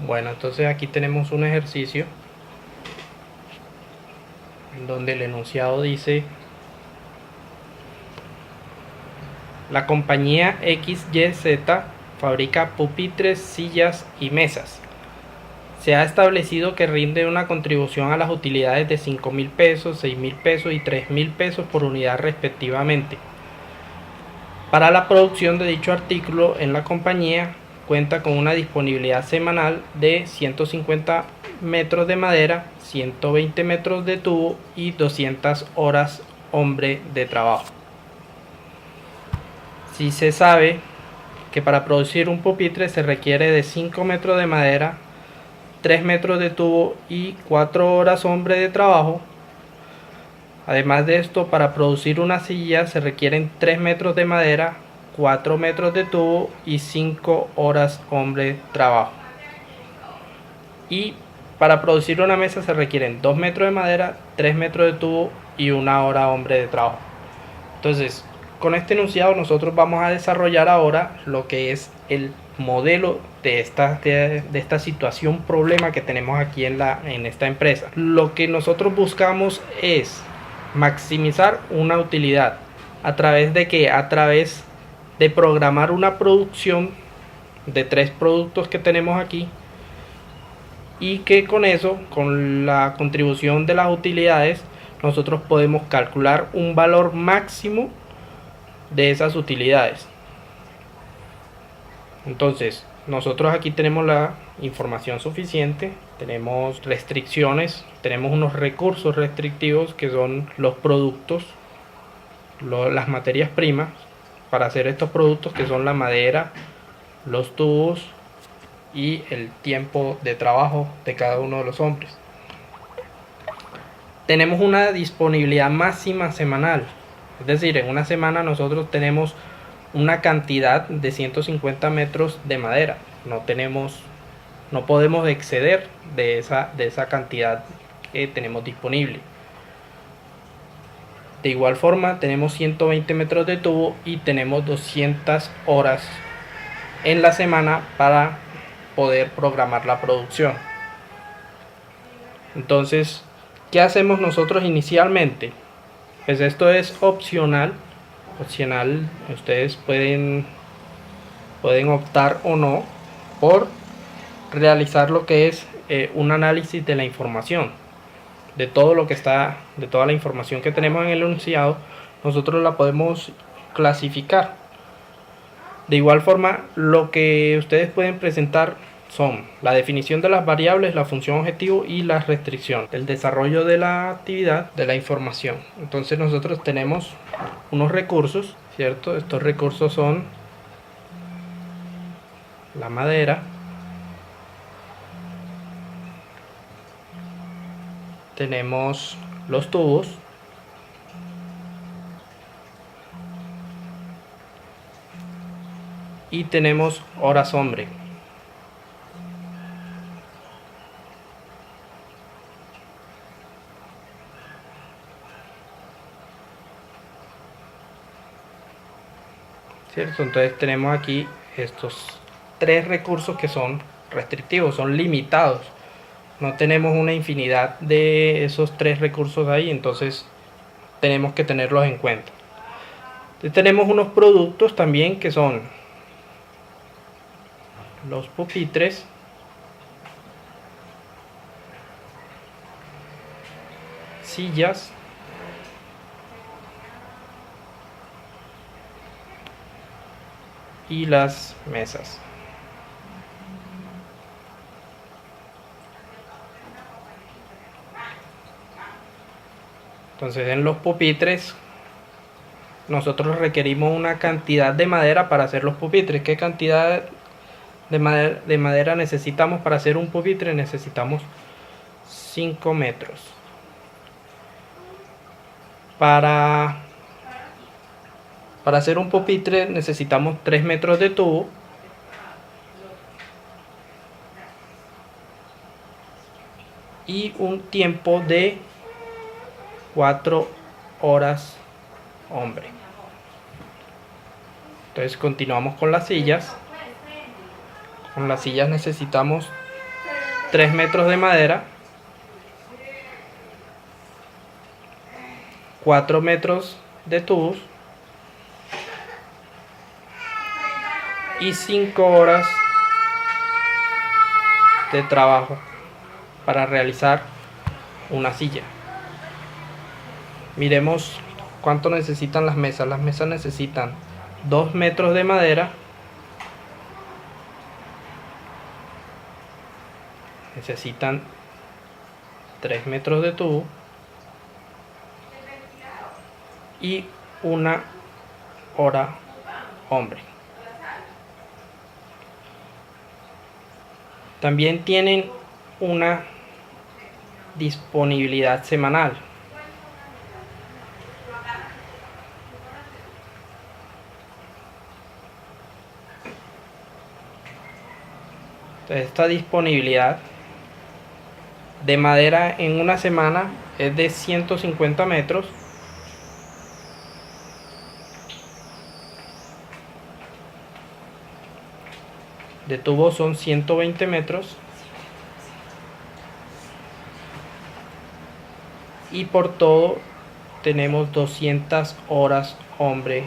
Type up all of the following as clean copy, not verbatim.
Bueno, entonces aquí tenemos un ejercicio en donde el enunciado dice: la compañía XYZ fabrica pupitres, sillas y mesas. Se ha establecido que rinde una contribución a las utilidades de 5.000 pesos, 6.000 pesos y 3.000 pesos por unidad respectivamente. Para la producción de dicho artículo en la compañía cuenta con una disponibilidad semanal de 150 metros de madera, 120 metros de tubo y 200 horas hombre de trabajo. Si se sabe que para producir un pupitre se requiere de 5 metros de madera, 3 metros de tubo y 4 horas hombre de trabajo. Además de esto, para producir una silla se requieren 3 metros de madera, 4 metros de tubo y 5 horas hombre de trabajo. Y para producir una mesa se requieren 2 metros de madera, 3 metros de tubo y 1 hora hombre de trabajo. Entonces, con este enunciado nosotros vamos a desarrollar ahora lo que es el modelo de esta situación, problema que tenemos aquí en esta empresa. Lo que nosotros buscamos es maximizar una utilidad. ¿A través de qué? A través de programar una producción de 3 productos que tenemos aquí, y que con eso, con la contribución de las utilidades, nosotros podemos calcular un valor máximo de esas utilidades. Entonces, nosotros aquí tenemos la información suficiente, tenemos restricciones, tenemos unos recursos restrictivos que son los productos, las materias primas para hacer estos productos, que son la madera, los tubos y el tiempo de trabajo de cada uno de los hombres. Tenemos una disponibilidad máxima semanal, es decir, en una semana nosotros tenemos una cantidad de 150 metros de madera. No podemos exceder de esa cantidad que tenemos disponible. De igual forma tenemos 120 metros de tubo y tenemos 200 horas en la semana para poder programar la producción. Entonces, ¿qué hacemos nosotros inicialmente? Pues esto es opcional. Ustedes pueden optar o no por realizar lo que es un análisis de la información, de todo lo que está, de toda la información que tenemos en el enunciado. Nosotros la podemos clasificar. De igual forma, lo que ustedes pueden presentar son la definición de las variables, la función objetivo y la restricción, el desarrollo de la actividad, de la información. Entonces nosotros tenemos unos recursos, ¿cierto? Estos recursos son la madera, tenemos los tubos, y tenemos horas hombre. ¿Cierto? Entonces tenemos aquí estos 3 recursos que son restrictivos, son limitados. No tenemos una infinidad de esos 3 recursos ahí, entonces tenemos que tenerlos en cuenta. Entonces tenemos unos productos también que son los pupitres, sillas, y las mesas. Entonces, en los pupitres nosotros requerimos una cantidad de madera para hacer los pupitres. ¿Qué cantidad de madera necesitamos para hacer un pupitre? Necesitamos 5 metros. Para hacer un pupitre necesitamos 3 metros de tubo y un tiempo de 4 horas hombre. Entonces continuamos con las sillas. Con las sillas necesitamos 3 metros de madera, 4 metros de tubos y 5 horas de trabajo para realizar una silla. Miremos cuánto necesitan las mesas. Las mesas necesitan 2 metros de madera, necesitan 3 metros de tubo y 1 hora hombre. También tienen una disponibilidad semanal. Entonces, esta disponibilidad de madera en una semana es de 150 metros. De tubo son 120 metros. Y por todo tenemos 200 horas hombre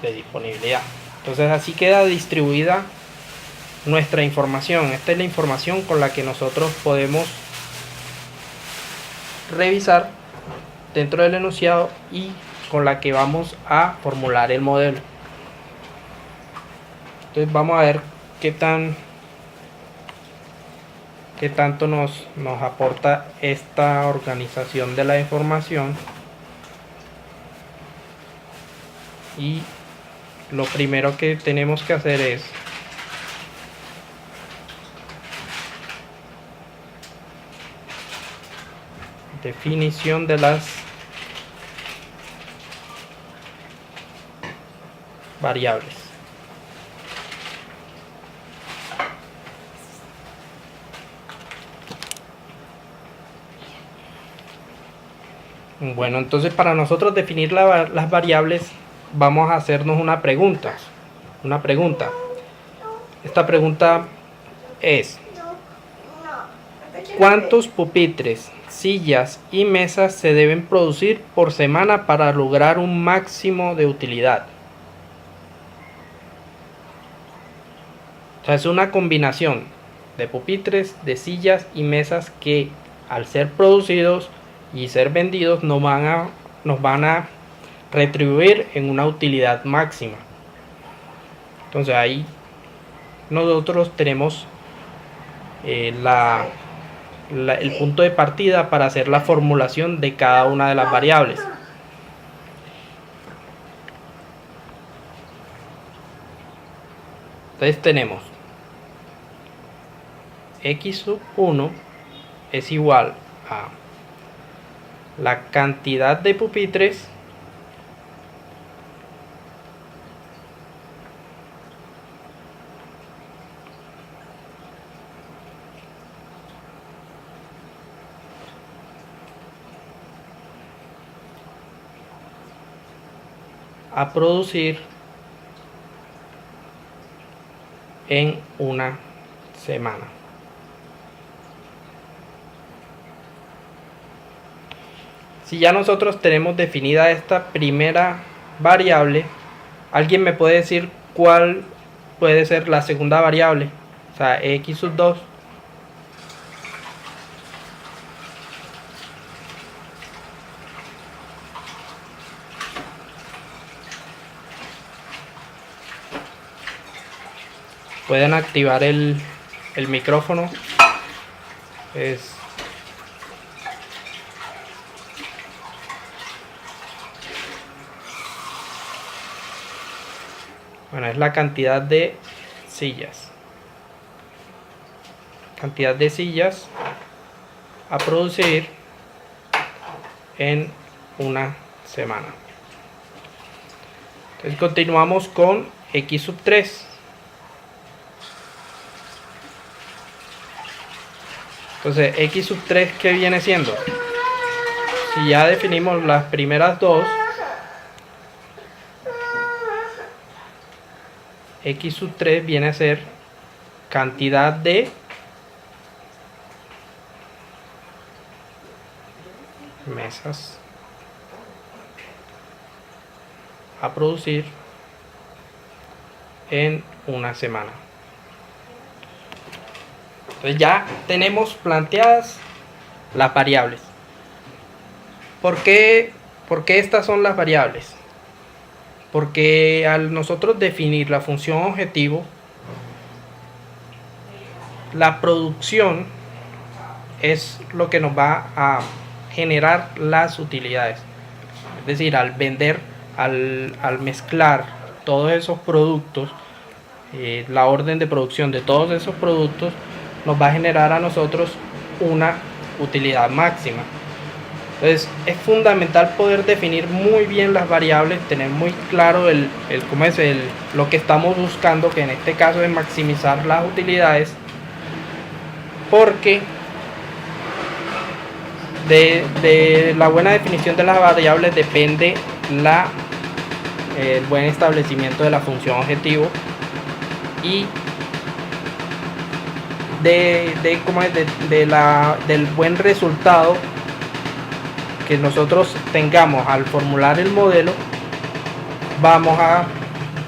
de disponibilidad. Entonces así queda distribuida nuestra información. Esta es la información con la que nosotros podemos revisar dentro del enunciado y con la que vamos a formular el modelo. Entonces vamos a ver qué tanto nos aporta esta organización de la información. Y lo primero que tenemos que hacer es definición de las variables. Bueno, entonces para nosotros definir las variables vamos a hacernos una pregunta. Esta pregunta es: ¿cuántos pupitres, sillas y mesas se deben producir por semana para lograr un máximo de utilidad? O sea, es una combinación de pupitres, de sillas y mesas que al ser producidos y ser vendidos nos van a retribuir en una utilidad máxima. Entonces ahí nosotros tenemos el punto de partida para hacer la formulación de cada una de las variables. Entonces tenemos x sub 1 es igual a la cantidad de pupitres a producir en una semana. Si ya nosotros tenemos definida esta primera variable, ¿alguien me puede decir cuál puede ser la segunda variable? O sea, x sub 2. Pueden activar el micrófono. Bueno, es la cantidad de sillas. Cantidad de sillas a producir en una semana. Entonces continuamos con x sub 3. Entonces x sub 3, ¿qué viene siendo? Si ya definimos las primeras dos, x sub 3 viene a ser cantidad de mesas a producir en una semana. Entonces ya tenemos planteadas las variables. ¿Por qué estas son las variables? Porque al nosotros definir la función objetivo, la producción es lo que nos va a generar las utilidades. Es decir, al vender, al mezclar todos esos productos, la orden de producción de todos esos productos nos va a generar a nosotros una utilidad máxima. Entonces es fundamental poder definir muy bien las variables, tener muy claro lo que estamos buscando, que en este caso es maximizar las utilidades, porque de la buena definición de las variables depende el buen establecimiento de la función objetivo y del buen resultado que nosotros tengamos al formular el modelo. Vamos a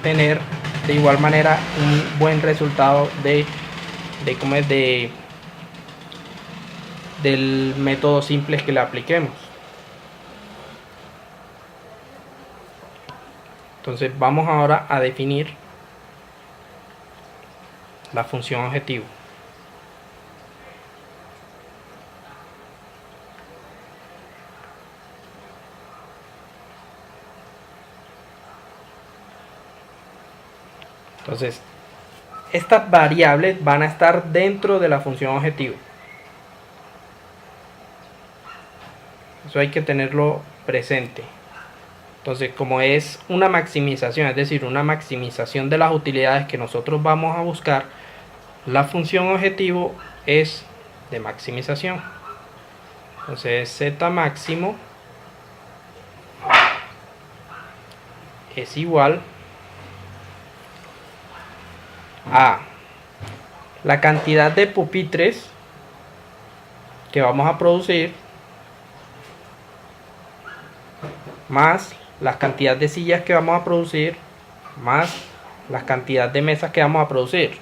tener de igual manera un buen resultado del método simple que le apliquemos. Entonces vamos ahora a definir la función objetivo. Entonces, estas variables van a estar dentro de la función objetivo. Eso hay que tenerlo presente. Entonces, como es una maximización, es decir, una maximización de las utilidades que nosotros vamos a buscar, la función objetivo es de maximización. Entonces, z máximo es igual a la cantidad de pupitres que vamos a producir más la cantidad de sillas que vamos a producir más la cantidad de mesas que vamos a producir.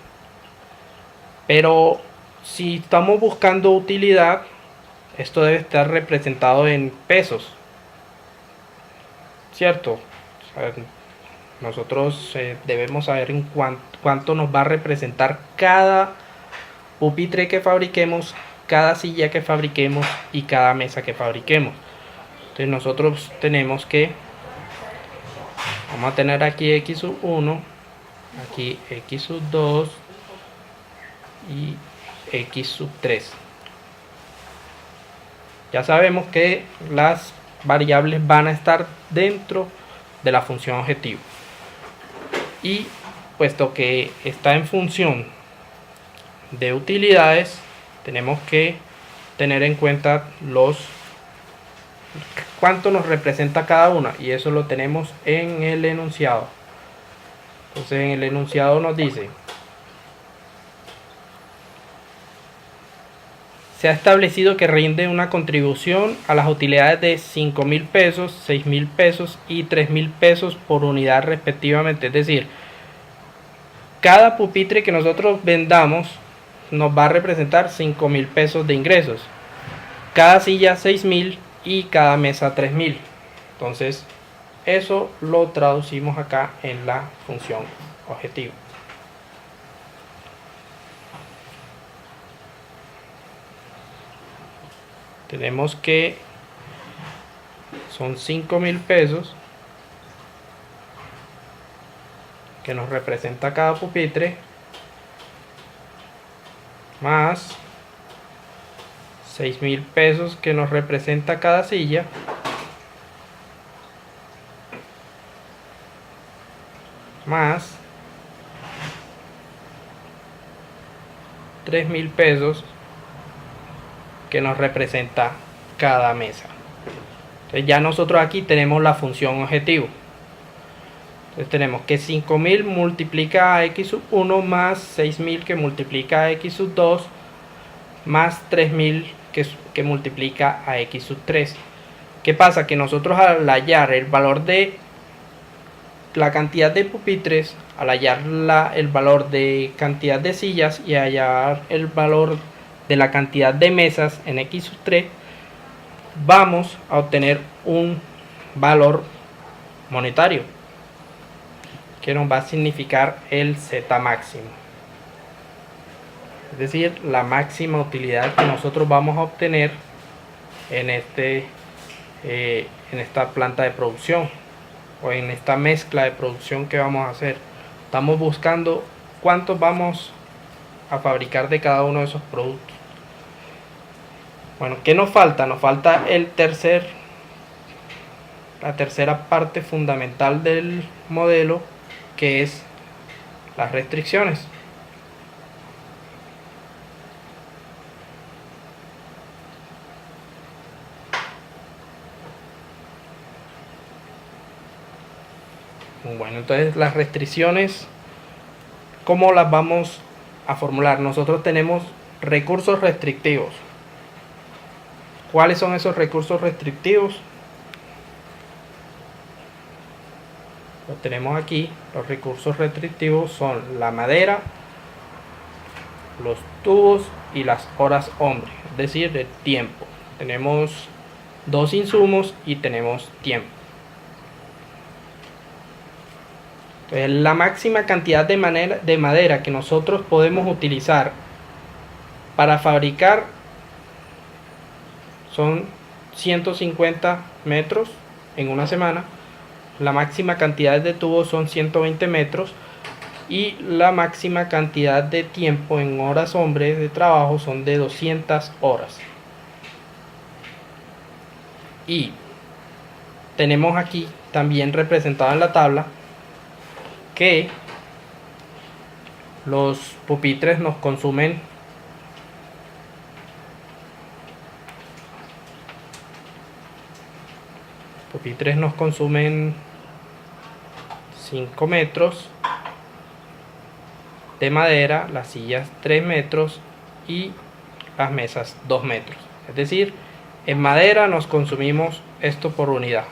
Pero si estamos buscando utilidad, esto debe estar representado en pesos, ¿cierto? O sea, nosotros debemos saber en cuánto nos va a representar cada pupitre que fabriquemos, cada silla que fabriquemos y cada mesa que fabriquemos. Entonces nosotros tenemos que, vamos a tener aquí x sub 1, aquí x sub 2 y x sub 3. Ya sabemos que las variables van a estar dentro de la función objetivo. Y puesto que está en función de utilidades, tenemos que tener en cuenta cuánto nos representa cada una, y eso lo tenemos en el enunciado. Entonces en el enunciado nos dice: se ha establecido que rinde una contribución a las utilidades de 5.000 pesos, 6.000 pesos y 3.000 pesos por unidad respectivamente. Es decir, cada pupitre que nosotros vendamos nos va a representar 5.000 pesos de ingresos, cada silla 6.000 y cada mesa 3.000. Entonces eso lo traducimos acá en la función objetivo. Tenemos que son 5.000 pesos que nos representa cada pupitre, más 6.000 pesos que nos representa cada silla, más 3.000 pesos que nos representa cada mesa. Entonces ya nosotros aquí tenemos la función objetivo. Entonces tenemos que 5.000 multiplica a x sub 1 más 6.000 que multiplica a x sub 2 más 3.000 que multiplica a x sub 3. ¿Qué pasa? Que nosotros al hallar el valor de la cantidad de pupitres, al hallar el valor de cantidad de sillas y hallar el valor de la cantidad de mesas en x3, vamos a obtener un valor monetario que nos va a significar el Z máximo, es decir, la máxima utilidad que nosotros vamos a obtener en esta planta de producción o en esta mezcla de producción que vamos a hacer. Estamos buscando cuántos vamos a fabricar de cada uno de esos productos. Bueno, ¿qué nos falta? Nos falta la tercera parte fundamental del modelo, que es las restricciones. Bueno, entonces las restricciones, ¿cómo las vamos a formular? Nosotros tenemos recursos restrictivos. ¿Cuáles son esos recursos restrictivos? Los tenemos aquí. Los recursos restrictivos son la madera, los tubos y las horas hombre, es decir, el tiempo. Tenemos dos insumos y tenemos tiempo. Entonces, la máxima cantidad de madera que nosotros podemos utilizar para fabricar son 150 metros en una semana. La máxima cantidad de tubos son 120 metros y la máxima cantidad de tiempo en horas hombre de trabajo son de 200 horas. Y tenemos aquí también representado en la tabla que los pupitres nos consumen pupitres nos consumen 5 metros de madera, las sillas 3 metros y las mesas 2 metros. Es decir, en madera nos consumimos esto por unidad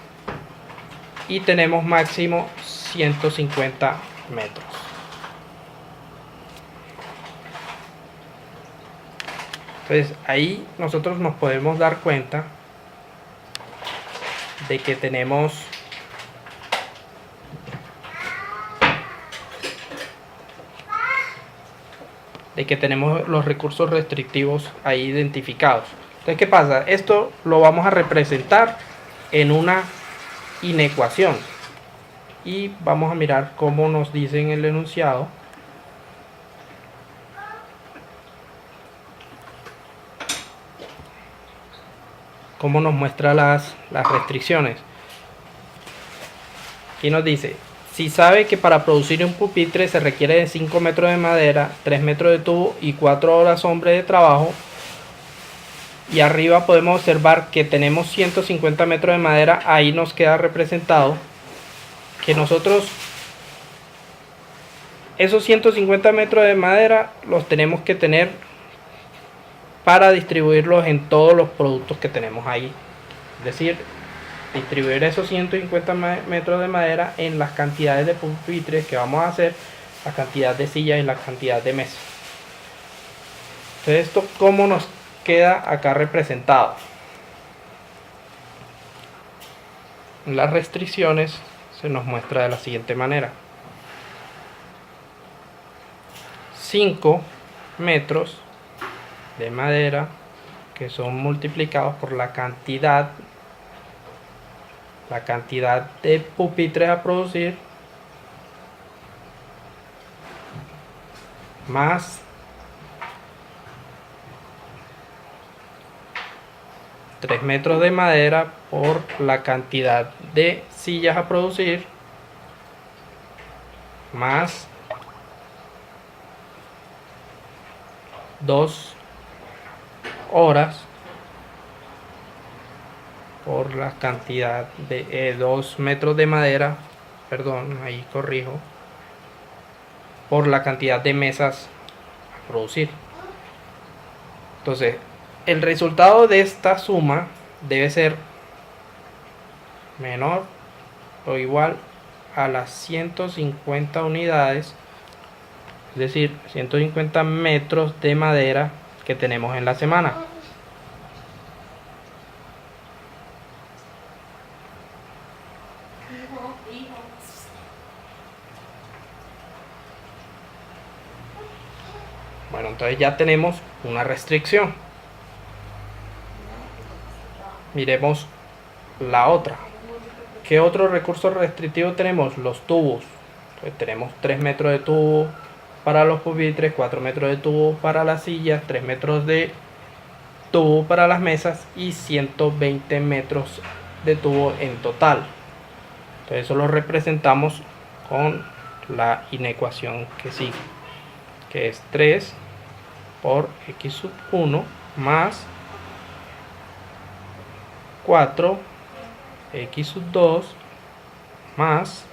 y tenemos máximo 150 metros. Entonces ahí nosotros nos podemos dar cuenta de que tenemos los recursos restrictivos ahí identificados. Entonces, ¿qué pasa? Esto lo vamos a representar en una inecuación y vamos a mirar cómo nos dice en el enunciado. Cómo nos muestra las restricciones. Aquí nos dice: si sabe que para producir un pupitre se requiere de 5 metros de madera, 3 metros de tubo y 4 horas hombre de trabajo, y arriba podemos observar que tenemos 150 metros de madera, ahí nos queda representado que nosotros esos 150 metros de madera los tenemos que tener para distribuirlos en todos los productos que tenemos ahí. Es decir, distribuir esos 150 metros de madera en las cantidades de pupitres que vamos a hacer, la cantidad de sillas y la cantidad de mesas. Entonces, esto cómo nos queda acá representado. Las restricciones se nos muestra de la siguiente manera: 5 metros de madera que son multiplicados por la cantidad de pupitres a producir, más tres metros de madera por la cantidad de sillas a producir, más 2 horas por la cantidad de 2 metros de madera, perdón, ahí corrijo, por la cantidad de mesas a producir. Entonces, el resultado de esta suma debe ser menor o igual a las 150 unidades, es decir, 150 metros de madera que tenemos en la semana. Bueno, entonces ya tenemos una restricción. Miremos la otra. ¿Qué otro recurso restrictivo tenemos? Los tubos. Entonces tenemos 3 metros de tubo para los pupitres, 4 metros de tubo para las sillas, 3 metros de tubo para las mesas y 120 metros de tubo en total. Entonces eso lo representamos con la inecuación que sigue, que es 3 por x sub 1 más 4 x sub 2 más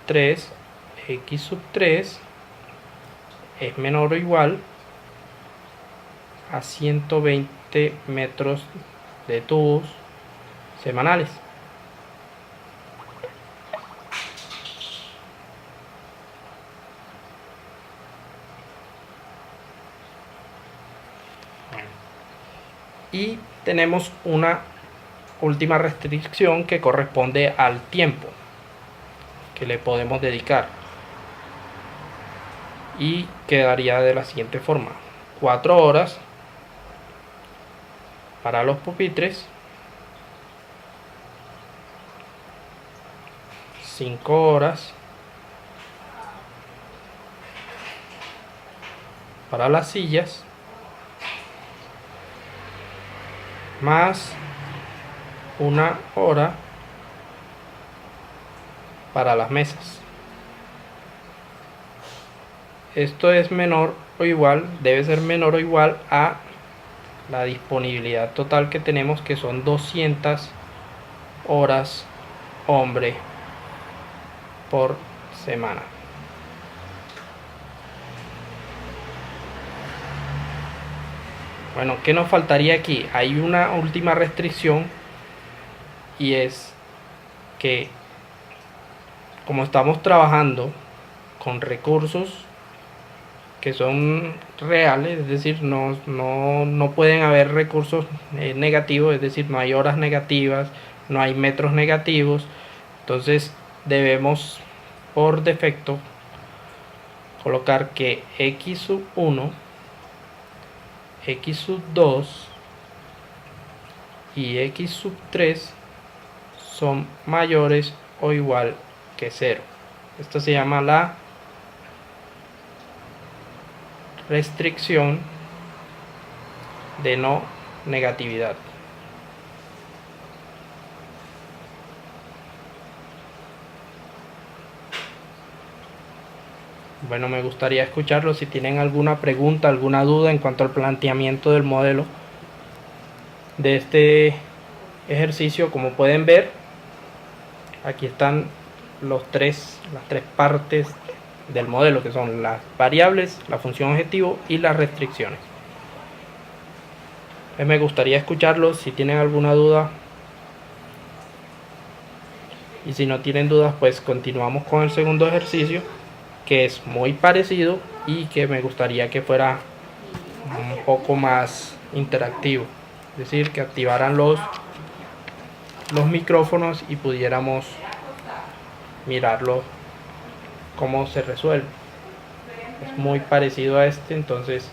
3 x sub 3 es menor o igual a 120 metros de tubos semanales. Y tenemos una última restricción que corresponde al tiempo que le podemos dedicar, y quedaría de la siguiente forma: 4 horas para los pupitres, 5 horas para las sillas, más 1 hora para las mesas. Esto es menor o igual, debe ser menor o igual a la disponibilidad total que tenemos, que son 200 horas hombre por semana. Bueno, ¿qué nos faltaría aquí? Hay una última restricción, y es que como estamos trabajando con recursos que son reales, es decir, no pueden haber recursos negativos, es decir, no hay horas negativas, no hay metros negativos, entonces debemos por defecto colocar que x sub 1, x sub 2 y x sub 3 son mayores o igual que 0. Esto se llama la restricción de no negatividad. Bueno, me gustaría escucharlo si tienen alguna pregunta, alguna duda en cuanto al planteamiento del modelo de este ejercicio. Como pueden ver, aquí están las tres partes del modelo, que son las variables, la función objetivo y las restricciones. Me gustaría escucharlos si tienen alguna duda, y si no tienen dudas, pues continuamos con el segundo ejercicio, que es muy parecido y que me gustaría que fuera un poco más interactivo, es decir, que activaran los micrófonos y pudiéramos mirarlo cómo se resuelve. Es muy parecido a este, entonces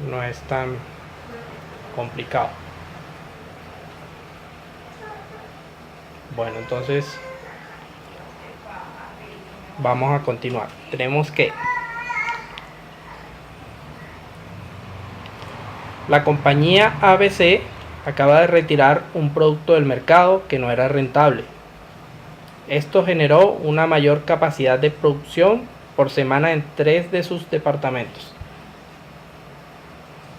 no es tan complicado. Bueno, entonces vamos a continuar. Tenemos que la compañía ABC acaba de retirar un producto del mercado que no era rentable. Esto generó una mayor capacidad de producción por semana en 3 de sus departamentos.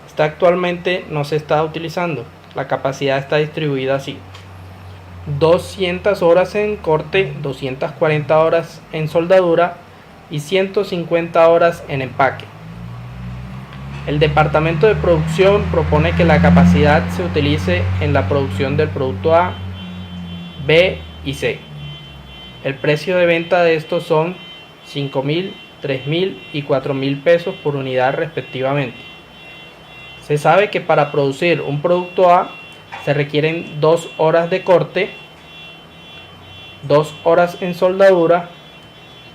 Esta actualmente no se está utilizando. La capacidad está distribuida así: 200 horas en corte, 240 horas en soldadura y 150 horas en empaque. El departamento de producción propone que la capacidad se utilice en la producción del producto A, B y C. El precio de venta de estos son 5.000, 3.000 y 4.000 pesos por unidad respectivamente. Se sabe que para producir un producto A se requieren 2 horas de corte, 2 horas en soldadura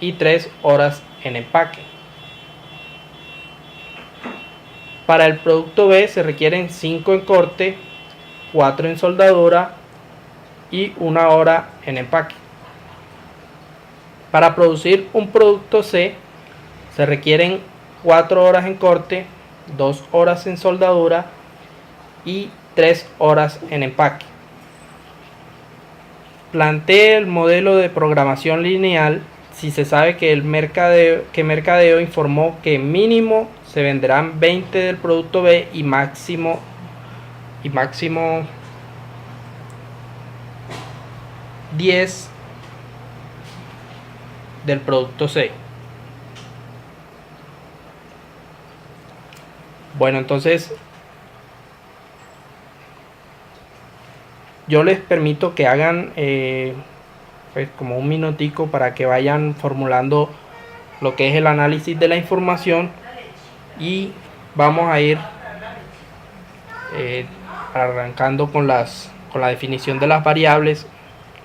y 3 horas en empaque. Para el producto B se requieren 5 en corte, 4 en soldadura y 1 hora en empaque. Para producir un producto C se requieren 4 horas en corte, 2 horas en soldadura y 3 horas en empaque. Plantea el modelo de programación lineal si se sabe que Mercadeo informó que mínimo se venderán 20 del producto B y máximo 10 del producto C. Bueno, entonces yo les permito que hagan pues como un minutico para que vayan formulando lo que es el análisis de la información, y vamos a ir arrancando con la definición de las variables,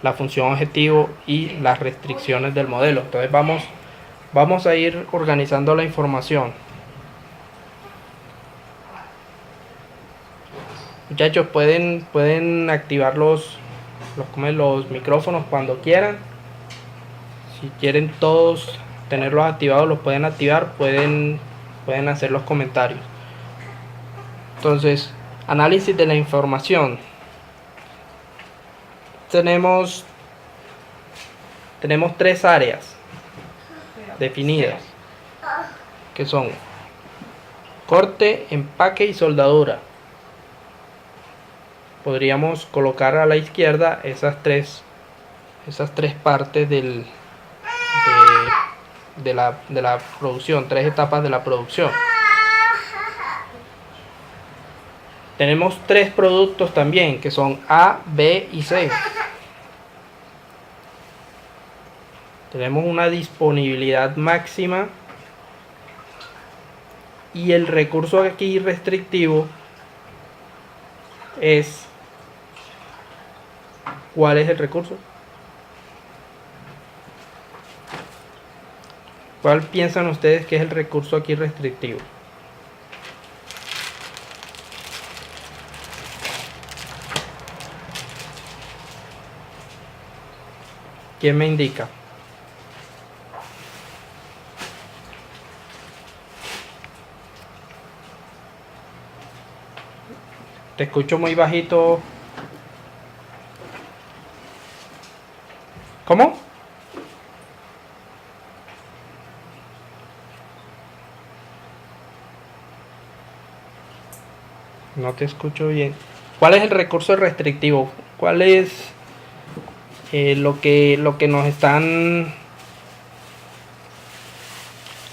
la función objetivo y las restricciones del modelo. Entonces vamos a ir organizando la información. Muchachos, pueden activar los micrófonos cuando quieran. Si quieren todos tenerlos activados, los pueden activar, pueden hacer los comentarios. Entonces, análisis de la información. Tenemos 3 áreas definidas, que son corte, empaque y soldadura. Podríamos colocar a la izquierda esas tres partes de la producción, 3 etapas de la producción. Tenemos 3 productos también, que son A, B y C. Tenemos una disponibilidad máxima y el recurso aquí restrictivo es... ¿Cuál es el recurso? ¿Cuál piensan ustedes que es el recurso aquí restrictivo? ¿Quién me indica? Te escucho muy bajito. ¿Cómo? No te escucho bien. ¿Cuál es el recurso restrictivo? ¿Cuál es lo que nos están...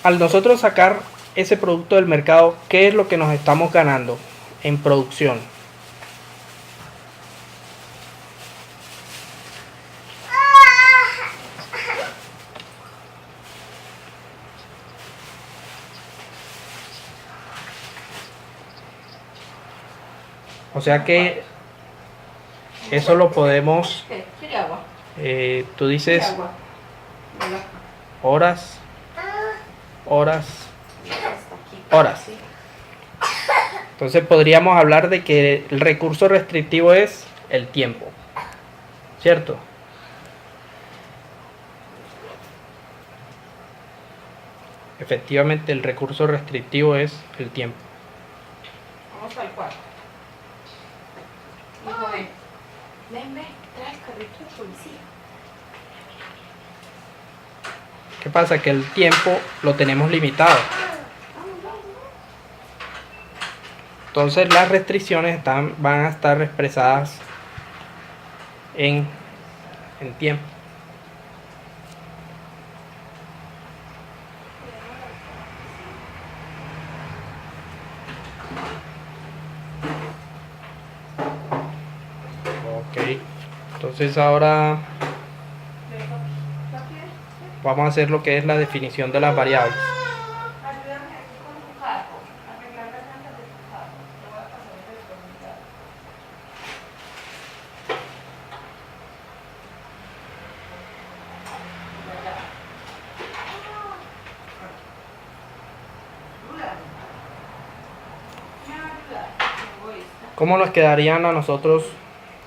Al nosotros sacar ese producto del mercado, ¿qué es lo que nos estamos ganando en producción? O sea que eso lo podemos... tú dices horas. Entonces podríamos hablar de que el recurso restrictivo es el tiempo, ¿cierto? Efectivamente, el recurso restrictivo es el tiempo. Vamos al cuarto. Hijo de... Ven, trae el carrito de policía. ¿Qué pasa? Que el tiempo lo tenemos limitado. Entonces las restricciones van a estar expresadas en tiempo. Entonces ahora vamos a hacer lo que es la definición de las variables. Ayúdame aquí con tu carro, arreglar las llantas de tu carro. Te voy a pasar el destornillador. Ayúdame. ¿Me va a ayudar? Egoísta. ¿Cómo nos quedarían a nosotros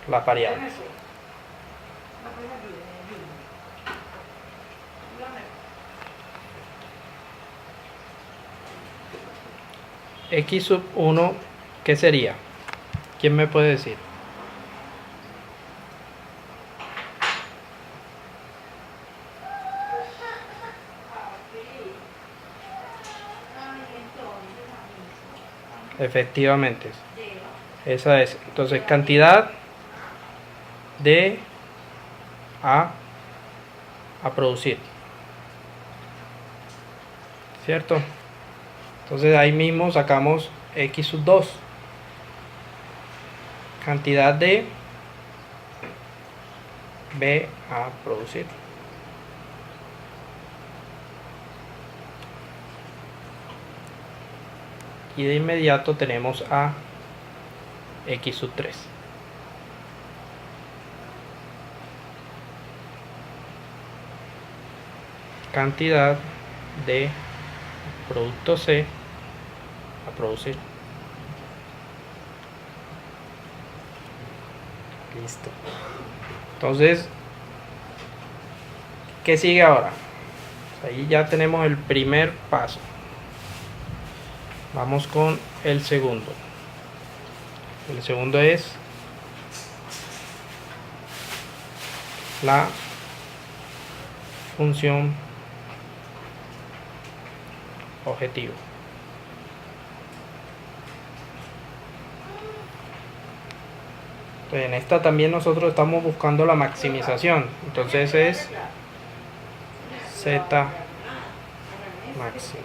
las variables? No, pues ayúdeme, ayúdeme. Ayúdame. X sub 1, ¿qué sería? ¿Quién me puede decir? Efectivamente, esa es. Entonces, cantidad de a producir, ¿cierto? Entonces ahí mismo sacamos X sub 2, cantidad de B a producir. Y de inmediato tenemos a X sub 3. Cantidad de producto C a producir. Listo. Entonces, ¿qué sigue ahora? Ahí ya tenemos el primer paso. Vamos con el segundo. El segundo es la función objetivo. Entonces, en esta también nosotros estamos buscando la maximización. Entonces es Z máximo.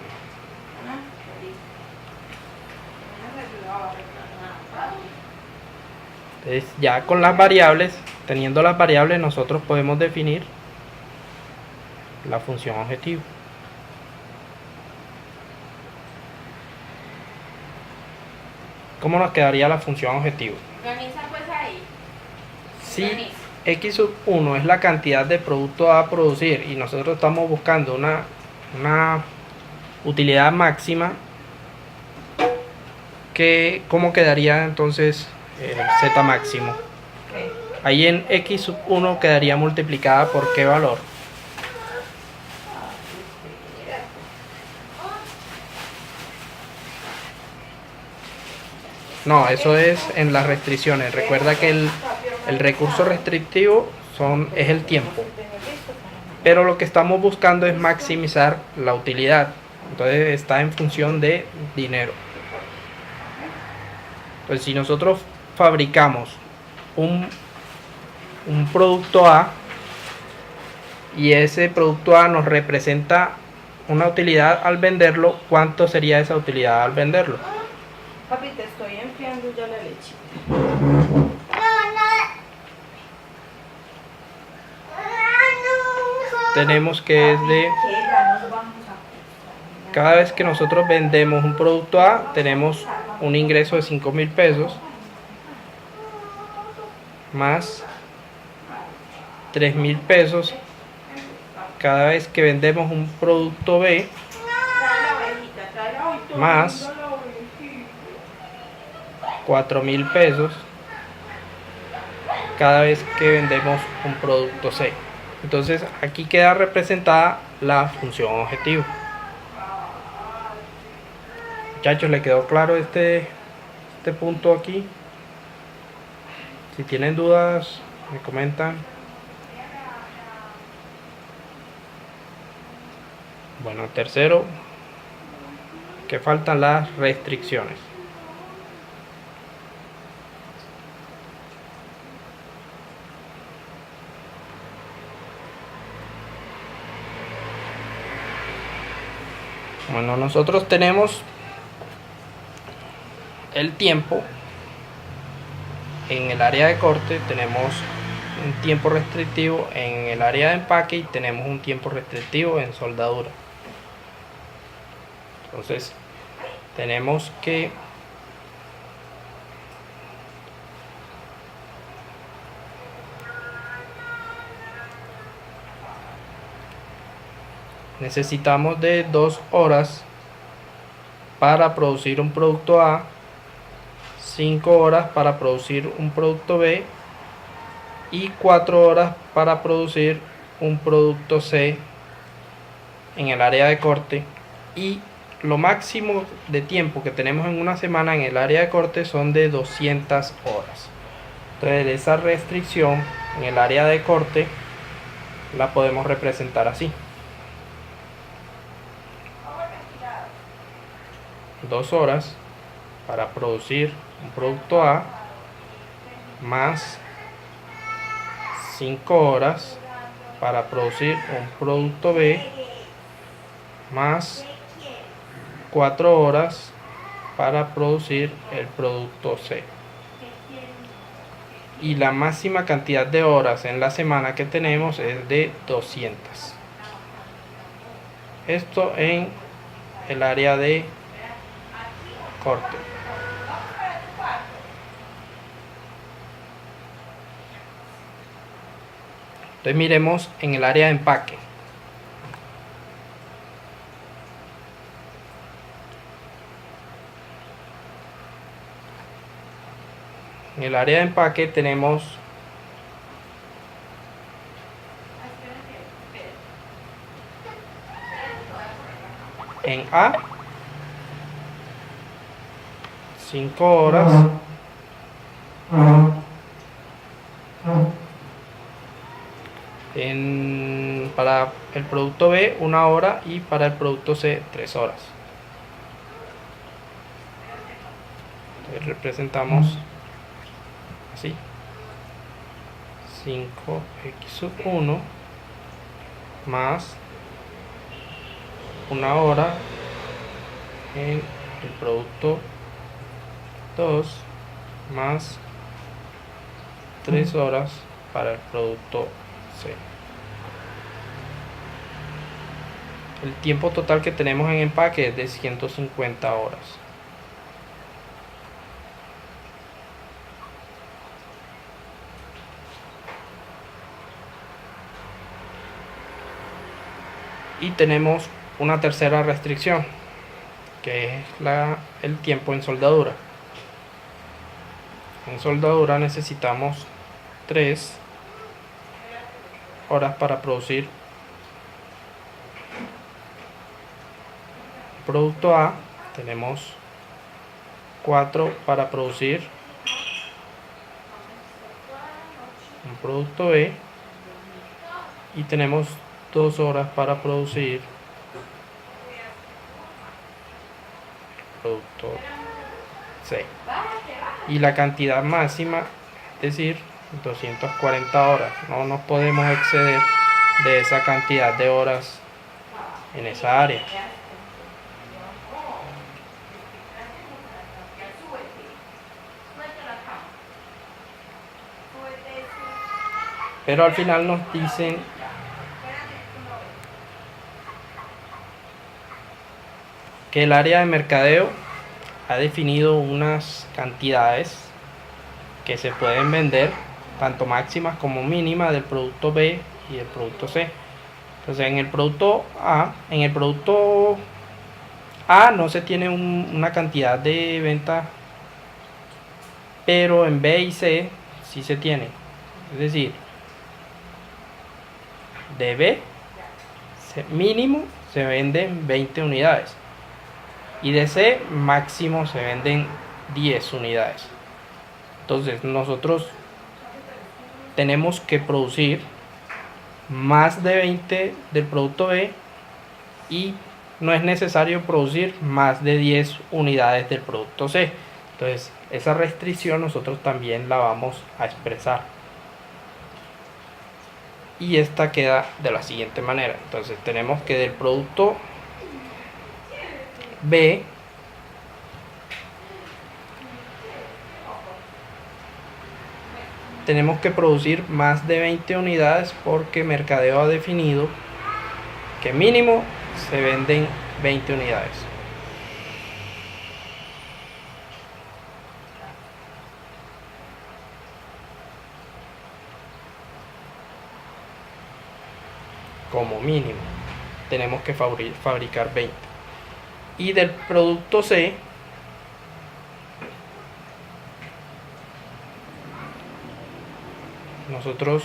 Entonces, ya con las variables, teniendo las variables, nosotros podemos definir la función objetivo. ¿Cómo nos quedaría la función objetivo? Organiza pues ahí. Si X sub 1 es la cantidad de producto a producir y nosotros estamos buscando una utilidad máxima, ¿cómo quedaría entonces el Z máximo? Ahí en X sub 1 quedaría multiplicada por ¿qué valor? No, eso es en las restricciones. Recuerda que el recurso restrictivo es el tiempo. Pero lo que estamos buscando es maximizar la utilidad. Entonces está en función de dinero. Entonces si nosotros fabricamos un producto A y ese producto A nos representa una utilidad al venderlo, ¿cuánto sería esa utilidad al venderlo? Papi, te estoy enfriando ya la leche. Tenemos que es de cada vez que nosotros vendemos un producto A, tenemos un ingreso de 5.000 pesos más 3.000 pesos cada vez que vendemos un producto B más 4.000 pesos cada vez que vendemos un producto C. Entonces aquí queda representada la función objetivo. Muchachos, ¿le quedó claro este punto aquí? Si tienen dudas, me comentan. Bueno, tercero, que faltan las restricciones. Bueno, nosotros tenemos el tiempo. En el área de corte tenemos un tiempo restrictivo en el área de empaque y tenemos un tiempo restrictivo en soldadura. Entonces tenemos que necesitamos de 2 horas para producir un producto A, 5 horas para producir un producto B y 4 horas para producir un producto C en el área de corte, y lo máximo de tiempo que tenemos en una semana en el área de corte son de 200 horas. Entonces esa restricción en el área de corte la podemos representar así: 2 horas para producir un producto A más 5 horas para producir un producto B más 4 horas para producir el producto C. Y la máxima cantidad de horas en la semana que tenemos es de 200. Esto en el área de corte. Entonces miremos en el área de empaque. En el área de empaque tenemos en A 5 horas, para el producto B 1 hora y para el producto C 3 horas. Entonces representamos así: 5x sub 1 más 1 hora en el producto 2 más 3 horas para el producto C. El tiempo total que tenemos en empaque es de 150 horas. Y tenemos una tercera restricción, que es el tiempo en soldadura. En soldadura necesitamos 3 horas para producir producto A, tenemos 4 para producir un producto B y tenemos 2 horas para producir producto C. Y la cantidad máxima, es decir, 240 horas. No nos podemos exceder de esa cantidad de horas en esa área. Pero al final nos dicen que el área de mercadeo ha definido unas cantidades que se pueden vender, tanto máximas como mínimas, del producto B y el producto C. Entonces en el producto A no se tiene una cantidad de venta, pero en B y C sí se tiene. Es decir, de B mínimo se venden 20 unidades y de C máximo se venden 10 unidades. Entonces nosotros tenemos que producir más de 20 del producto B y no es necesario producir más de 10 unidades del producto C. Entonces esa restricción nosotros también la vamos a expresar. Y esta queda de la siguiente manera. Entonces tenemos que del producto B tenemos que producir más de 20 unidades porque Mercadeo ha definido que mínimo se venden 20 unidades. Como mínimo tenemos que fabricar 20. Y del producto C nosotros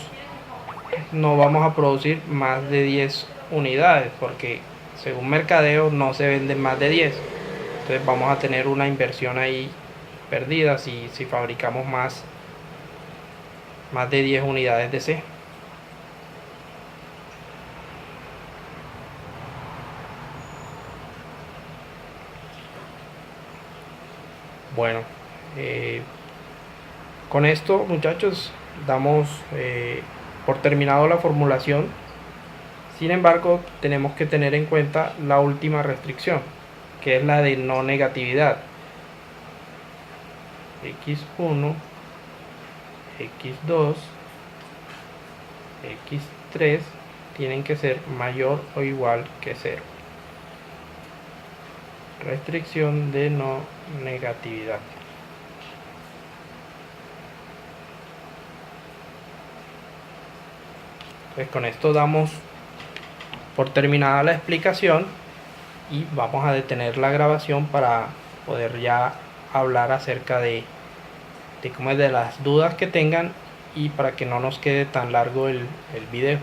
no vamos a producir más de 10 unidades porque según Mercadeo no se venden más de 10. Entonces vamos a tener una inversión ahí perdida si fabricamos más de 10 unidades de C. Bueno, con esto, muchachos, damos por terminado la formulación. Sin embargo, tenemos que tener en cuenta la última restricción, que es la de no negatividad. X1, X2, X3 tienen que ser mayor o igual que 0. Restricción de no negatividad. Pues con esto damos por terminada la explicación y vamos a detener la grabación para poder ya hablar acerca de cómo es, de las dudas que tengan y para que no nos quede tan largo el video.